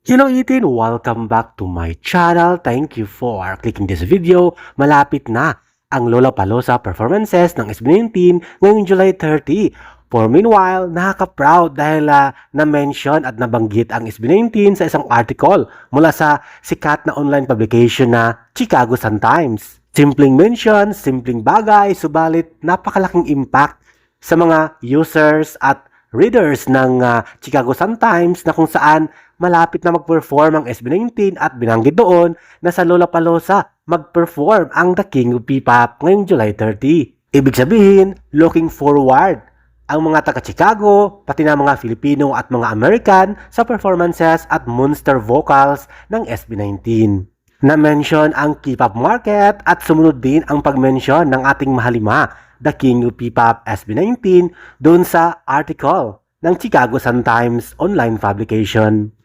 Hello Itin! Welcome back to my channel. Thank you for clicking this video. Malapit na ang Lollapalooza performances ng SB19 ngayong July 30. For meanwhile, nakaka-proud dahil na-mention at nabanggit ang SB19 sa isang article mula sa sikat na online publication na Chicago Sun-Times. Simpleng mention, simpleng bagay, subalit napakalaking impact sa mga users at readers ng Chicago Sun-Times na kung saan malapit na mag-perform ang SB19 at binanggit doon na sa Lollapalooza mag-perform ang The King of P-Pop ngayong July 30. Ibig sabihin, looking forward ang mga taga-Chicago, pati na mga Filipino at mga American sa performances at monster vocals ng SB19. Na-mention ang K-pop market at sumunod din ang pag-mention ng ating mahalima, The King of P-Pop SB19 doon sa article ng Chicago Sun-Times online publication.